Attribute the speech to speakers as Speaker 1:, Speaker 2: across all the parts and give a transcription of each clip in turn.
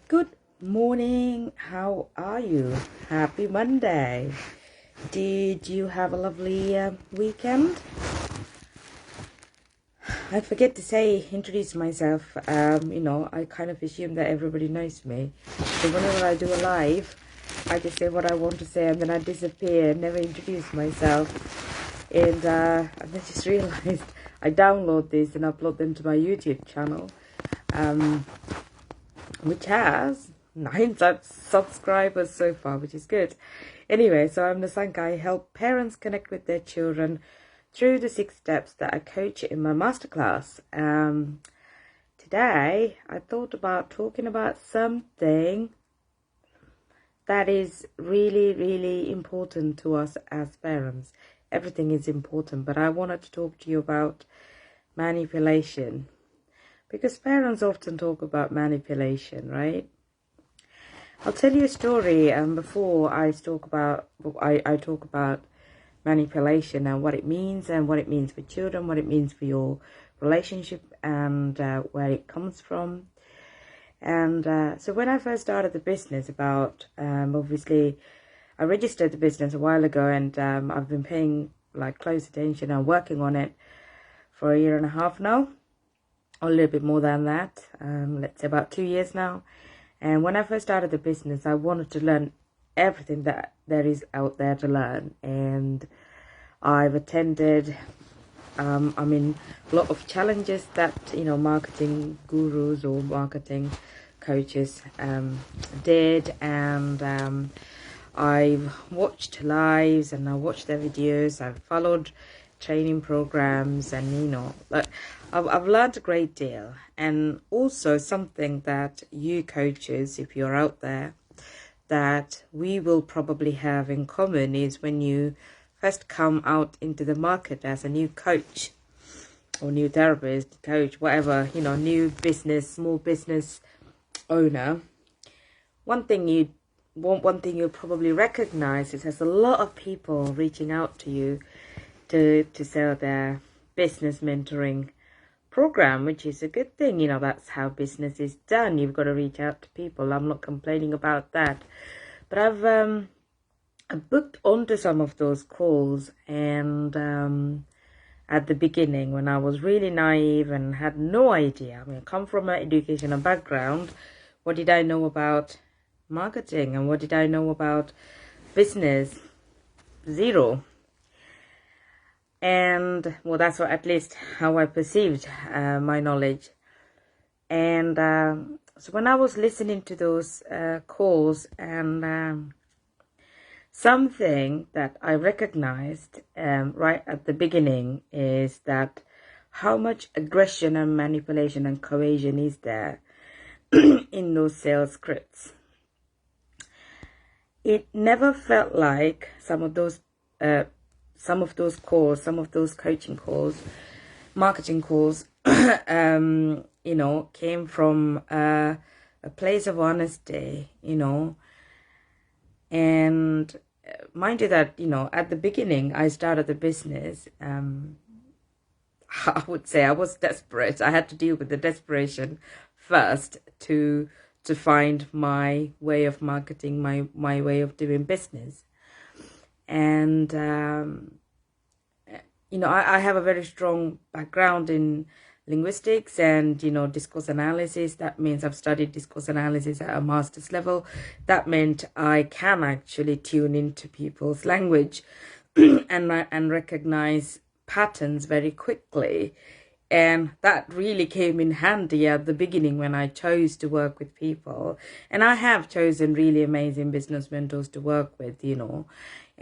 Speaker 1: Good morning. How are you? Happy Monday. Did you have a lovely weekend? I forget to introduce myself. I kind of assume that everybody knows me. So whenever I do a live, I just say what I want to say and then I disappear, never introduce myself. And I just realized I download this and upload them to my YouTube channel, which has 9 subscribers so far, which is good. Anyway, so I'm the Sanka. I help parents connect with their children through the 6 steps that I coach in my masterclass. Today, I thought about talking about something that is really, really important to us as parents. Everything is important, but I wanted to talk to you about manipulation. Because parents often talk about manipulation, right? I'll tell you a story before I talk about manipulation and what it means for children, what it means for your relationship, and where it comes from. And so when I first started the business, obviously I registered the business a while ago, and I've been paying close attention and working on it for 1.5 years now, or a little bit more than that. Let's say about 2 years now. And when I first started the business, I wanted to learn everything that there is out there to learn. And I've attended, a lot of challenges that, marketing gurus or marketing coaches did. And I've watched lives and I watched their videos. I've followed training programs, and I've learned a great deal. And also something that you coaches, if you're out there, that we will probably have in common is when you first come out into the market as a new coach or new therapist, coach, whatever, new business, small business owner. One thing you'll probably recognize is there's a lot of people reaching out to you to sell their business mentoring program, which is a good thing. That's how business is done. You've got to reach out to people. I'm not complaining about that, but I booked onto some of those calls, and at the beginning, when I was really naive and had no idea, I come from an educational background. What did I know about marketing, and what did I know about business? Zero. And well, that's at least how I perceived my knowledge. And so when I was listening to those calls, and something that I recognized right at the beginning is that how much aggression and manipulation and coercion is there in those sales scripts. It never felt like some of those calls, some of those coaching calls, marketing calls, came from a place of honesty, and mind you that, at the beginning, I started the business, I would say I was desperate. I had to deal with the desperation first to find my way of marketing, my way of doing business. And, I have a very strong background in linguistics and, discourse analysis. That means I've studied discourse analysis at a master's level. That meant I can actually tune into people's language and recognize patterns very quickly. And that really came in handy at the beginning when I chose to work with people. And I have chosen really amazing business mentors to work with,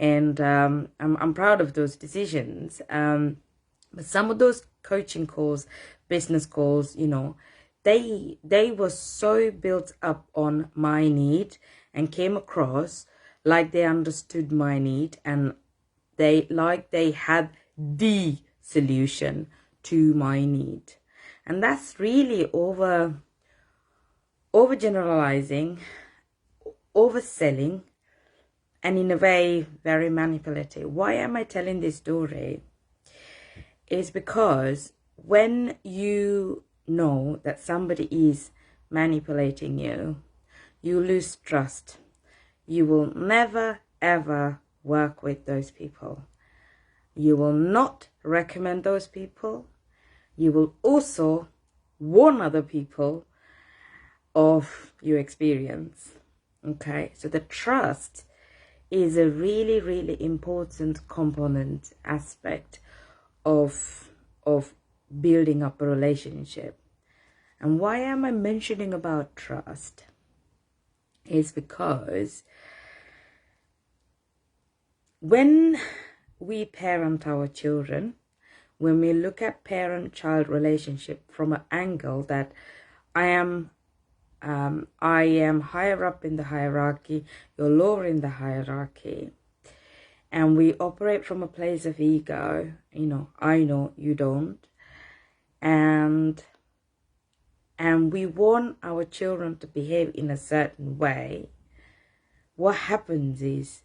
Speaker 1: and I'm proud of those decisions. But some of those coaching calls, business calls, they were so built up on my need and came across like they understood my need, and they had the solution to my need. And that's really overgeneralizing, overselling, and in a way very manipulative. Why am I telling this story? Is because when you know that somebody is manipulating you, you lose trust. You will never, ever work with those people. You will not recommend those people. You will also warn other people of your experience. Okay, so the trust is a really, really important component aspect of building up a relationship. And why am I mentioning about trust? Is because when we parent our children, when we look at parent-child relationship from an angle that I am higher up in the hierarchy, you're lower in the hierarchy, and we operate from a place of ego, I know, you don't, and we want our children to behave in a certain way, what happens is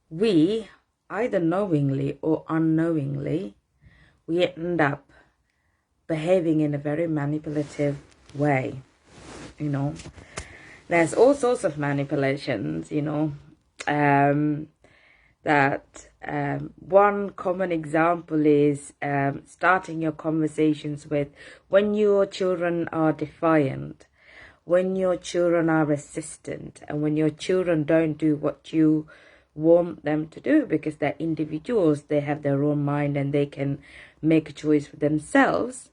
Speaker 1: we, either knowingly or unknowingly, we end up behaving in a very manipulative way. There's all sorts of manipulations, that one common example is starting your conversations with when your children are defiant, when your children are resistant, and when your children don't do what you want them to do, because they're individuals, they have their own mind and they can make a choice for themselves.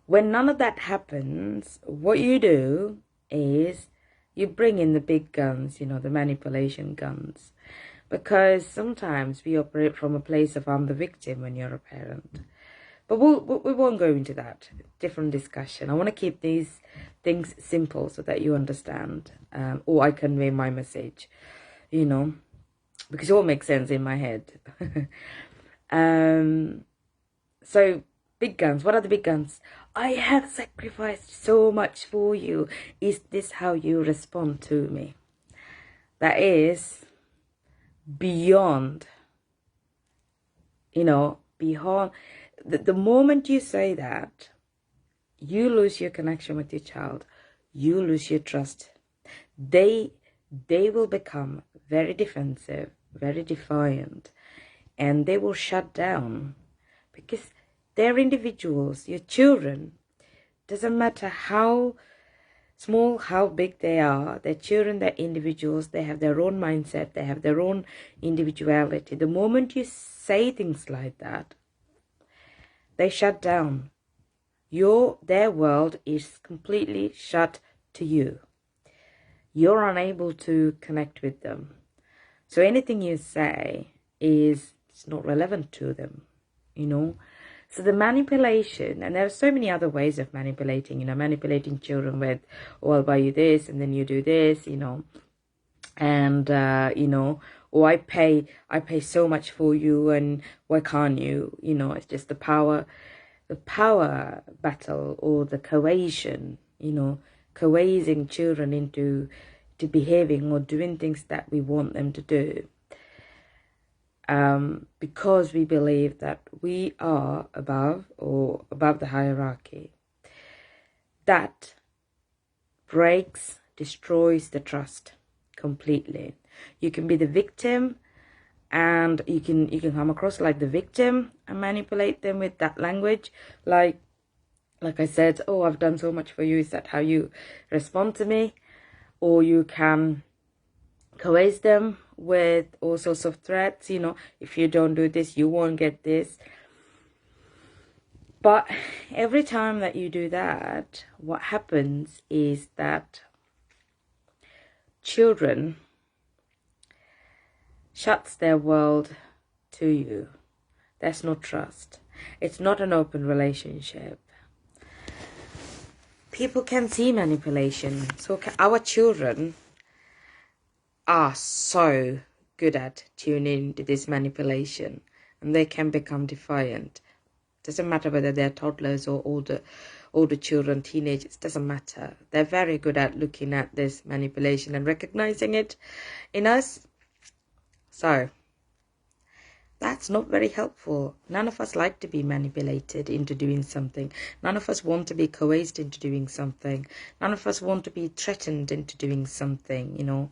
Speaker 1: When none of that happens, what you do is you bring in the big guns, the manipulation guns. Because sometimes we operate from a place of I'm the victim when you're a parent. But we won't go into that. Different discussion. I want to keep these things simple so that you understand. Or I convey my message, because it all makes sense in my head. So, big guns. What are the big guns? I have sacrificed so much for you. Is this how you respond to me? That is beyond, beyond. The moment you say that, you lose your connection with your child. You lose your trust. They will become very defensive, very defiant, and they will shut down because they're individuals. Your children, doesn't matter how small, how big they are, they're children, they're individuals, they have their own mindset, they have their own individuality. The moment you say things like that, they shut down. Their world is completely shut to you. You're unable to connect with them. So anything you say it's not relevant to them, So the manipulation, and there are so many other ways of manipulating, manipulating children with, oh, I'll buy you this, and then you do this, and, or I pay so much for you, and why can't you, it's just the power battle, or the coercion, coercing children into behaving or doing things that we want them to do. Because we believe that we are above the hierarchy. That destroys the trust completely. You can be the victim, and you can come across like the victim and manipulate them with that language, like I said, oh, I've done so much for you, is that how you respond to me? Or you can coerce them with all sorts of threats, if you don't do this, you won't get this. But every time that you do that, what happens is that children shuts their world to you. There's no trust. It's not an open relationship. People can see manipulation. So our children are so good at tuning into this manipulation, and they can become defiant. Doesn't matter whether they're toddlers or older children, teenagers, doesn't matter. They're very good at looking at this manipulation and recognizing it in us. So That's not very helpful. None of us like to be manipulated into doing something. None of us want to be coerced into doing something. None of us want to be threatened into doing something, you know.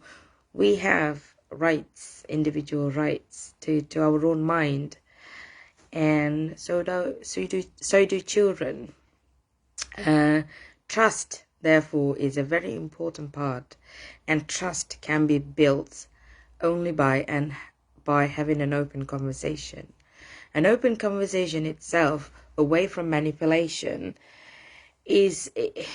Speaker 1: We have rights, individual rights to our own mind. And so do children. Trust, therefore, is a very important part. And trust can be built only by having an open conversation. An open conversation itself, away from manipulation, is,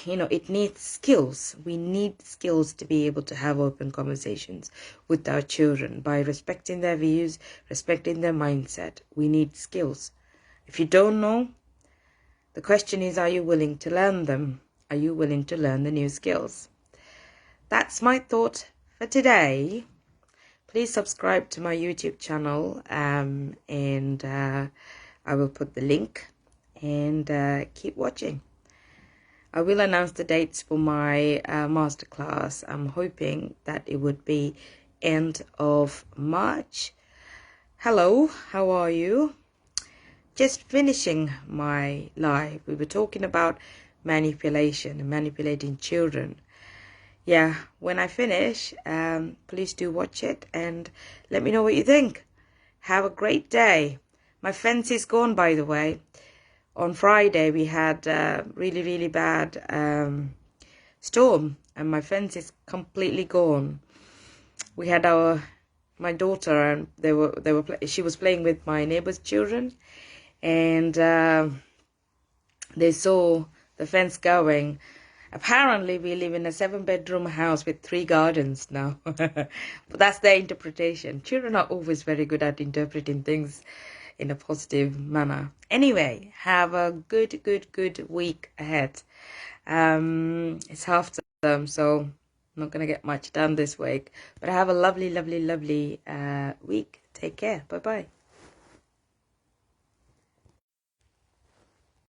Speaker 1: you know, it needs skills. We need skills to be able to have open conversations with our children by respecting their views, respecting their mindset. We need skills. If you don't know, the question is, are you willing to learn them? Are you willing to learn the new skills? That's my thought for today. Please subscribe to my YouTube channel, and I will put the link, and keep watching. I will announce the dates for my masterclass. I'm hoping that it would be end of March. Hello, how are you? Just finishing my live. We were talking about manipulation and manipulating children. Yeah, when I finish, please do watch it and let me know what you think. Have a great day. My fence is gone, by the way. On Friday, we had a really, really bad storm, and my fence is completely gone. We had my daughter, and she was playing with my neighbor's children, and they saw the fence going. Apparently, we live in a 7-bedroom house with 3 gardens now. But that's their interpretation. Children are always very good at interpreting things in a positive manner. Anyway, have a good week ahead. It's half term, so I'm not going to get much done this week. But have a lovely week. Take care. Bye-bye.